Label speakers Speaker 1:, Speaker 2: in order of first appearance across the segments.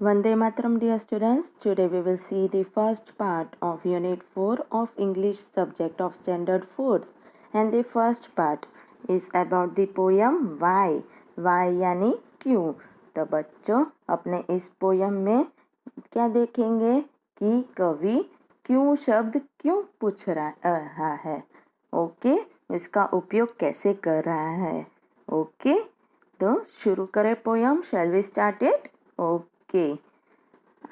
Speaker 1: Vande Mataram, dear students. Today we will see the first part of Unit 4 of English subject of Standard 4th. And the first part is about the poem Why. Why यानी क्यों. तो बच्चों अपने इस poem में क्या देखेंगे कि कवि क्यों शब्द क्यों पूछ रहा है. ओके, इसका उपयोग कैसे कर रहा है. ओके, तो शुरू करें poem. Shall we start it. Okay.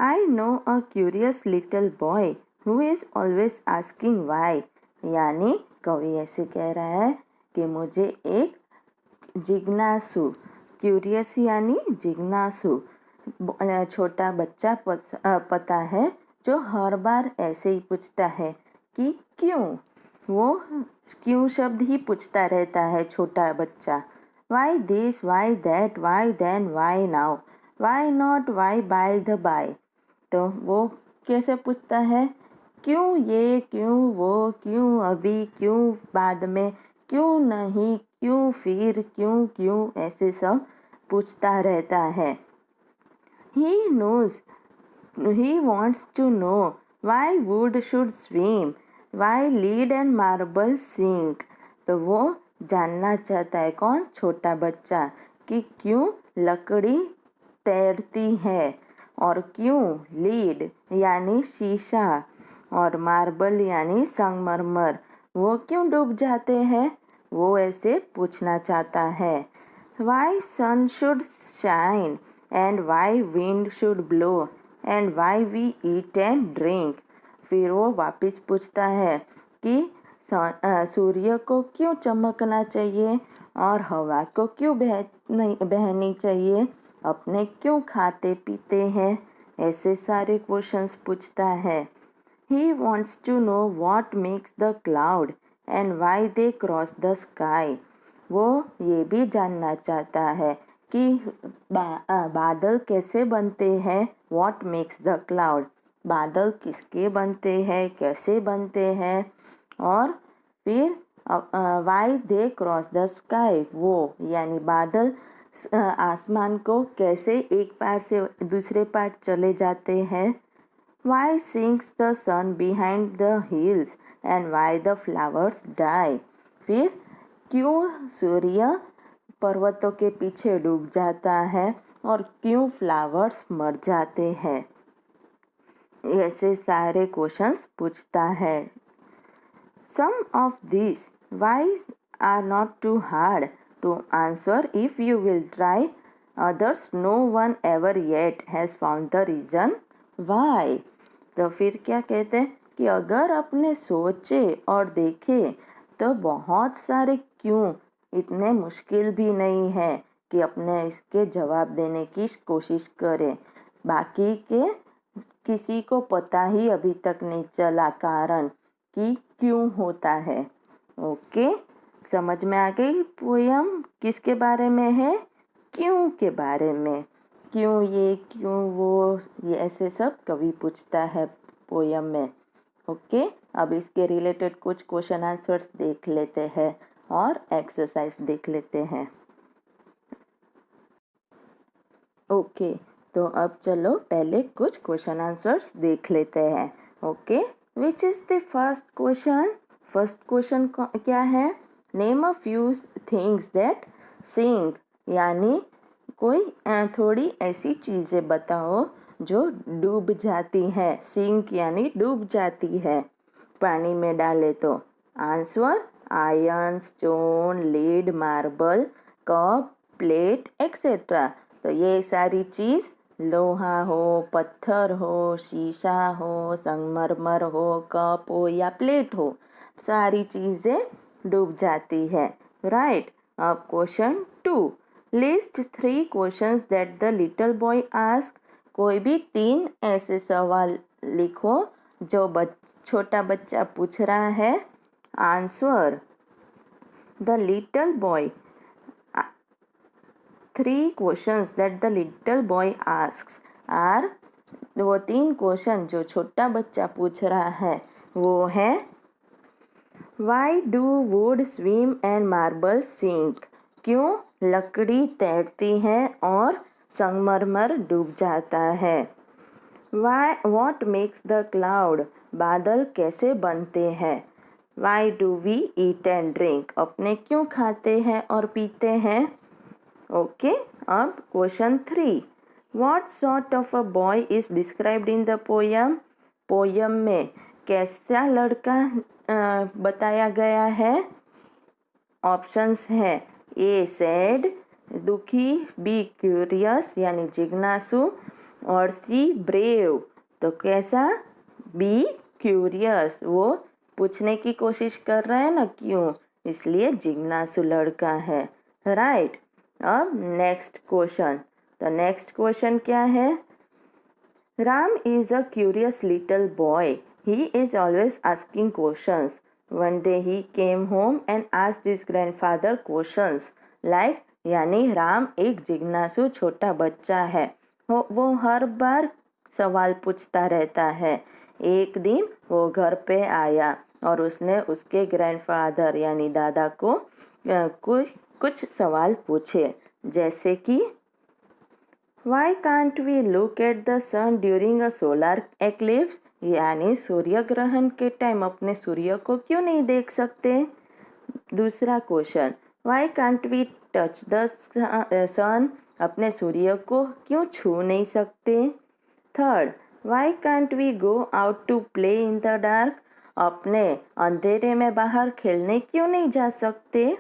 Speaker 1: I know a curious little boy who is always asking why. यानी कवि ऐसे कह रहा है कि मुझे एक जिज्ञासु, क्यूरियस यानी जिज्ञासु छोटा बच्चा पता है जो हर बार ऐसे ही पूछता है कि क्यों. वो क्यों शब्द ही पूछता रहता है छोटा बच्चा. Why this, why that, why then, why now, why not, why by the by. तो वो कैसे पूछता है. क्यों ये, क्यों वो, क्यों अभी, क्यों बाद में, क्यों नहीं, क्यों फिर, क्यों क्यों ऐसे सब पूछता रहता है. He knows, he wants to know why wood should swim, why lead and marble sink. तो वो जानना चाहता है. कौन? छोटा बच्चा. कि क्यों लकड़ी तैरती है और क्यों लीड यानी शीशा और मार्बल यानी संगमरमर वो क्यों डूब जाते हैं. वो ऐसे पूछना चाहता है. Why sun should shine and why wind should blow and why we eat and drink. फिर वो वापस पूछता है कि सूर्य को क्यों चमकना चाहिए और हवा को क्यों बहनी चाहिए, अपने क्यों खाते पीते हैं. ऐसे सारे क्वेश्चंस पूछता है. He wants to know what makes the cloud and why they cross the sky. वो ये भी जानना चाहता है कि बादल कैसे बनते हैं. What makes the cloud. बादल किसके बनते हैं, कैसे बनते हैं. और फिर why they cross the sky. वो यानी बादल आसमान को कैसे एक पार से दूसरे पार चले जाते हैं. Why sinks the sun behind the hills and why the flowers die. फिर क्यों सूर्य पर्वतों के पीछे डूब जाता है और क्यों फ्लावर्स मर जाते हैं. ऐसे सारे क्वेश्चंस पूछता है. Some of these whys are not too hard to answer if you will try. Others no one ever yet has found the reason why. तो फिर क्या कहते हैं कि अगर अपने सोचे और देखे तो बहुत सारे क्यों इतने मुश्किल भी नहीं है कि अपने इसके जवाब देने की कोशिश करें. बाकी के किसी को पता ही अभी तक नहीं चला कारण कि क्यों होता है. ओके, समझ में आ गई. पोयम किसके बारे में है. क्यों के बारे में. क्यों ये, क्यों वो, ये ऐसे सब कवि पूछता है पोयम में. ओके, अब इसके रिलेटेड कुछ क्वेश्चन आंसर्स देख लेते हैं और एक्सरसाइज देख लेते हैं. ओके, तो अब चलो पहले कुछ क्वेश्चन आंसर्स देख लेते हैं. Okay, which is the first question. First question क्या है. Name a few things that sink यानी कोई थोड़ी ऐसी चीज़ें बताओ जो डूब जाती है. सिंक यानी डूब जाती है पानी में डाले तो. Answer iron, stone, lead, marble, cup, plate etcetera. तो ये सारी चीज़ लोहा हो, पत्थर हो, शीशा हो, संगमरमर हो, कप हो या प्लेट हो, सारी चीज़ें डूब जाती है. राइट. अब question 2. List 3 questions that the little boy ask. कोई भी 3 ऐसे सवाल लिखो जो छोटा बच्चा पूछ रहा है. Answer. The little boy 3 questions that the little boy asks are. वो 3 क्वेश्चन जो छोटा बच्चा पूछ रहा है वो है. Why do wood swim and marble sink. क्यों लकड़ी तैरती है और संगमरमर डूब जाता है। Why? What makes the cloud? बादल कैसे बनते हैं? Why do we eat and drink? अपने क्यों खाते हैं और पीते हैं? ओके, अब question 3. What sort of a boy is described in the poem? Poem में कैसा लड़का बताया गया है? ऑप्शंस है ए सैड दुखी, बी क्यूरियस यानी जिज्ञासु और सी ब्रेव। तो कैसा? बी क्यूरियस, वो पूछने की कोशिश कर रहा है ना क्यों, इसलिए जिज्ञासु लड़का है। राइट। अब नेक्स्ट क्वेश्चन। तो नेक्स्ट क्वेश्चन क्या है? Ram is a curious little boy. He is always asking questions. One day he came home and asked his grandfather questions. Like, यानी राम एक जिज्ञासु छोटा बच्चा है, वो हर बार सवाल पूछता रहता है। एक दिन वो घर पे आया और उसने उसके ग्रैंडफादर यानी दादा को कुछ सवाल पूछे, जैसे कि Why can't we look at the sun during a solar eclipse? यानी सूर्य ग्रहण के टाइम अपने सूर्य को क्यों नहीं देख सकते? दूसरा question, Why can't we touch the sun? अपने सूर्य को क्यों छू नहीं सकते? Third, Why can't we go out to play in the dark? अपने अंधेरे में बाहर खेलने क्यों नहीं जा सकते?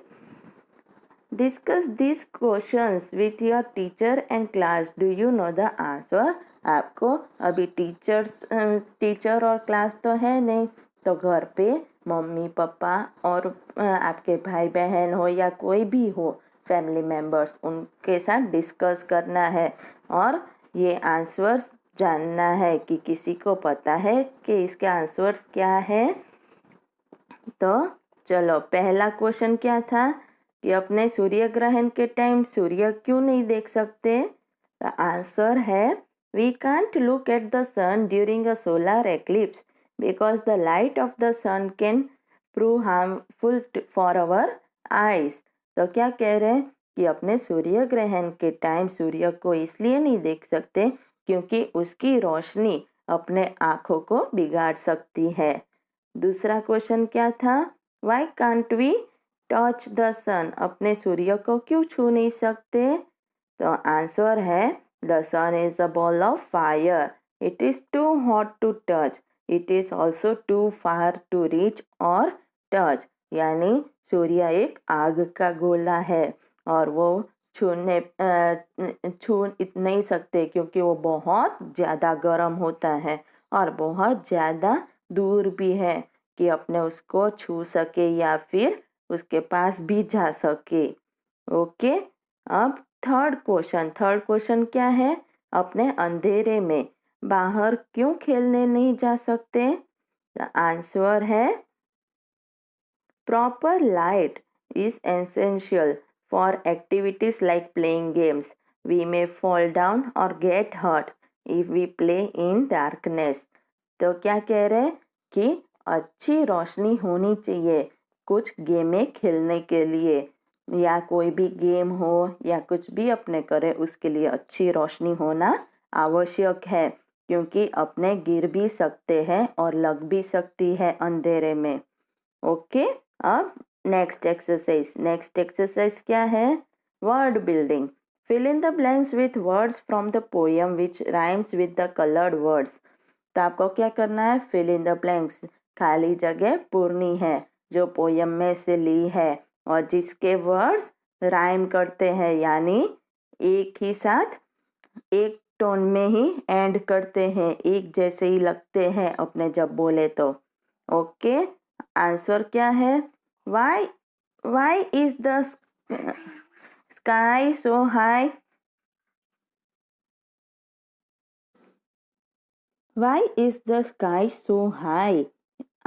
Speaker 1: Discuss these questions with your teacher and class. Do you know the answer? आपको अभी टीचर और क्लास तो है नहीं, तो घर पे मम्मी पापा और आपके भाई बहन हो या कोई भी हो फैमिली मेम्बर्स, उनके साथ डिस्कस करना है और ये आंसर्स जानना है कि किसी को पता है कि इसके आंसर्स क्या है। तो चलो, पहला क्वेश्चन क्या था कि अपने सूर्य ग्रहण के टाइम सूर्य क्यों नहीं देख सकते? द आंसर है we can't look at the sun during a solar eclipse because the light of the sun can prove harmful for our eyes. तो क्या कह रहे हैं कि अपने सूर्य ग्रहण के टाइम सूर्य को इसलिए नहीं देख सकते क्योंकि उसकी रोशनी अपने आँखों को बिगाड़ सकती है। दूसरा क्वेश्चन क्या था? Why can't we touch the sun? अपने सूर्य को क्यों छू नहीं सकते? तो आंसर है the sun is a ball of fire, it is too hot to touch, it is also too far to reach और टच। यानी सूर्य एक आग का गोला है और वो छू नहीं सकते क्योंकि वो बहुत ज़्यादा गर्म होता है और बहुत ज़्यादा दूर भी है कि अपने उसको छू सके या फिर उसके पास भी जा सके। ओके, अब थर्ड क्वेश्चन क्या है? अपने अंधेरे में बाहर क्यों खेलने नहीं जा सकते? द आंसर है proper light is essential for activities like playing games. We may fall down or get hurt if we play in darkness. तो क्या कह रहे हैं कि अच्छी रोशनी होनी चाहिए कुछ गेमें खेलने के लिए, या कोई भी गेम हो या कुछ भी अपने करे उसके लिए अच्छी रोशनी होना आवश्यक है, क्योंकि अपने गिर भी सकते हैं और लग भी सकती है अंधेरे में। ओके, अब नेक्स्ट एक्सरसाइज क्या है? Word building. Fill in the blanks with words from the poem which rhymes with the coloured words. तो आपको क्या करना है? फिल इन द ब्लैंक्स, खाली जगह पूर्णी है जो पोयम में से ली है और जिसके वर्ड्स राइम करते हैं, यानी एक ही साथ एक टोन में ही एंड करते हैं, एक जैसे ही लगते हैं अपने जब बोले तो। ओके, आंसर क्या है? Why is the sky so high? Why is the sky so high?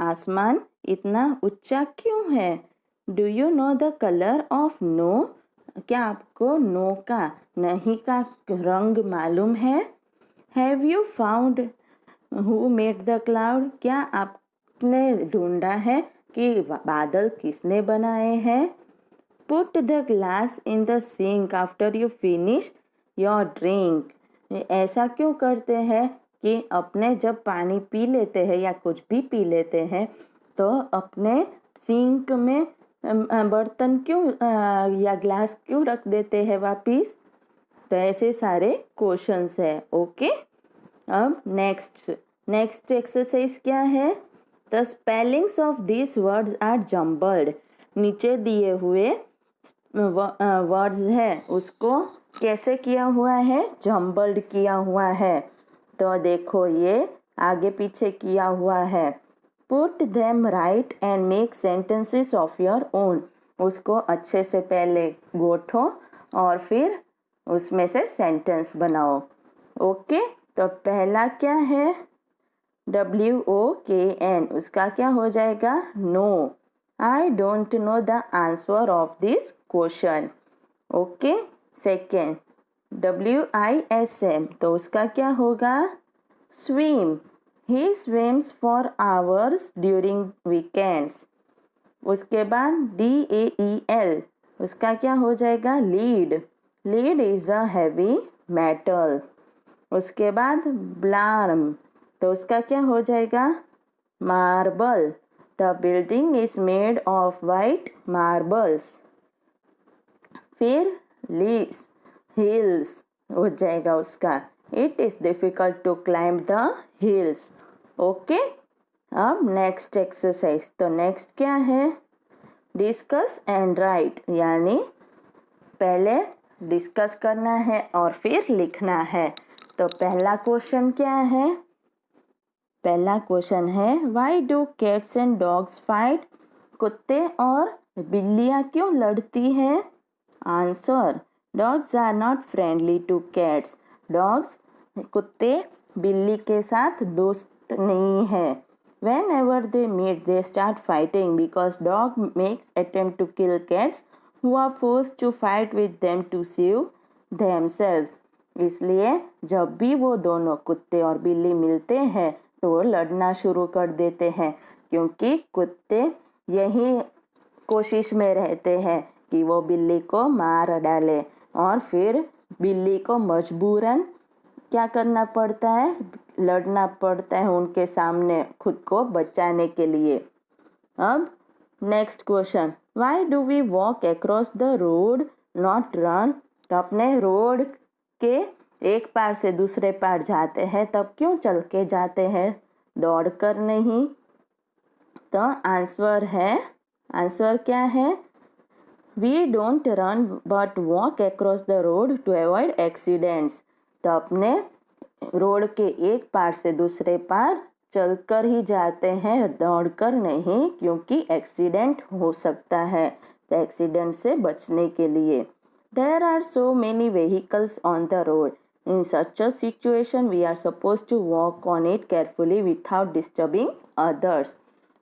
Speaker 1: आसमान इतना ऊंचा क्यों है? Do you know the color of no? क्या आपको नो का, नहीं का रंग मालूम है? Have you found who made the cloud? क्या आपने ढूंढा है कि बादल किसने बनाए हैं? Put the glass in the sink after you finish your drink. ऐसा क्यों करते हैं कि अपने जब पानी पी लेते हैं या कुछ भी पी लेते हैं तो अपने सिंक में बर्तन क्यों या ग्लास क्यों रख देते हैं वापिस। तो ऐसे सारे क्वेश्चंस है। ओके, अब नेक्स्ट एक्सरसाइज क्या है? The spellings of this words are jumbled. नीचे दिए हुए वर्ड्स है उसको कैसे किया हुआ है? जम्बल्ड किया हुआ है। तो देखो ये आगे पीछे किया हुआ है। Put them right and make sentences of your own. उसको अच्छे से पहले गोठो और फिर उसमें से सेंटेंस बनाओ। ओके, तो पहला क्या है? WOKN, उसका क्या हो जाएगा? No. I don't know the answer of this question. Okay, second WISM, तो उसका क्या होगा? Swim. He swims for hours during weekends. उसके बाद DAEL, उसका क्या हो जाएगा? Lead. Lead is a heavy metal. उसके बाद ब्लार्म, तो उसका क्या हो जाएगा? Marble. The building is made of white marbles. फिर लीस हिल्स हो जाएगा उसका। It is difficult to climb the hills. Okay, अब नेक्स्ट एक्सरसाइज। तो नेक्स्ट क्या है? डिस्कस एंड राइट, यानी पहले डिस्कस करना है और फिर लिखना है। तो पहला क्वेश्चन क्या है? पहला क्वेश्चन है why do cats and dogs fight? कुत्ते और बिल्लियां क्यों लड़ती हैं? Answer, dogs are not friendly to cats. Dogs, कुत्ते बिल्ली के साथ दोस्त नहीं है। Whenever they meet, they start fighting because dog makes attempt to kill cats who are forced to fight with them to save themselves. इसलिए जब भी वो दोनों कुत्ते और बिल्ली मिलते हैं तो वो लड़ना शुरू कर देते हैं, क्योंकि कुत्ते यही कोशिश में रहते हैं कि वो बिल्ली को मार डाले और फिर बिल्ली को मजबूरन क्या करना पड़ता है? लड़ना पड़ता है उनके सामने खुद को बचाने के लिए। अब next question, why do we walk across the road not run? तो अपने रोड के एक पार से दूसरे पार जाते हैं तब क्यों चल के जाते हैं, दौड़ कर नहीं। तो आंसर क्या है? We don't run but walk across the road to avoid accidents. तो अपने रोड के एक पार से दूसरे पार चलकर ही जाते हैं, दौड़कर नहीं, क्योंकि एक्सीडेंट हो सकता है। तो एक्सीडेंट से बचने के लिए। There are so many vehicles on the road. In such a situation we are suppose to walk on it carefully without disturbing others.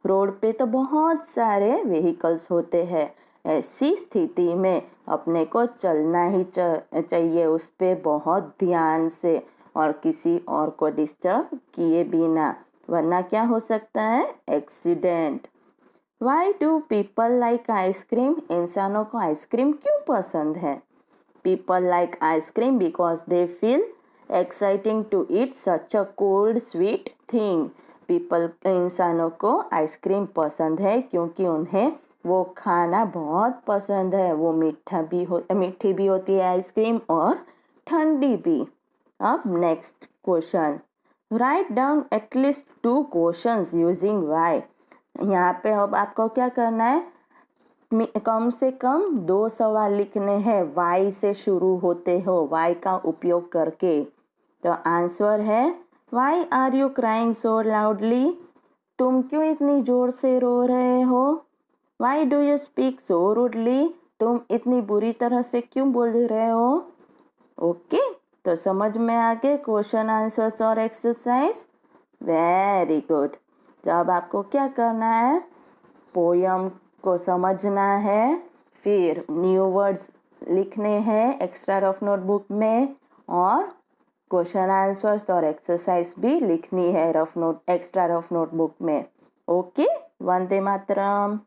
Speaker 1: Road पे तो बहुत सारे व्हीकल्स होते हैं, ऐसी स्थिति में अपने को चलना ही चाहिए उस पे बहुत ध्यान से और किसी और को डिस्टर्ब किए बिना, वरना क्या हो सकता है? Accident. Why do people like ice cream? इंसानों को आइसक्रीम क्यों पसंद है? People like ice cream because they feel exciting to eat such a cold sweet thing. इंसानों को आइसक्रीम पसंद है क्योंकि उन्हें वो खाना बहुत पसंद है। वो मीठी भी होती है आइसक्रीम और ठंडी भी। अब next question, write down at least 2 questions using why. यहाँ पे अब आपको क्या करना है? कम से कम 2 सवाल लिखने हैं, वाई से शुरू होते हो, वाई का उपयोग करके। तो आंसर है, why are you crying so loudly? तुम क्यों इतनी जोर से रो रहे हो? Why do you speak so rudely? तुम इतनी बुरी तरह से क्यों बोल रहे हो? ओके, तो समझ में आ गए क्वेश्चन आंसर्स और एक्सरसाइज। Very good. तो अब आपको क्या करना है? पोयम को समझना है, फिर न्यू वर्ड्स लिखने हैं एक्स्ट्रा रफ नोटबुक में, और क्वेश्चन आंसर्स और एक्सरसाइज भी लिखनी है एक्स्ट्रा रफ नोटबुक में। ओके, वंदे मातरम।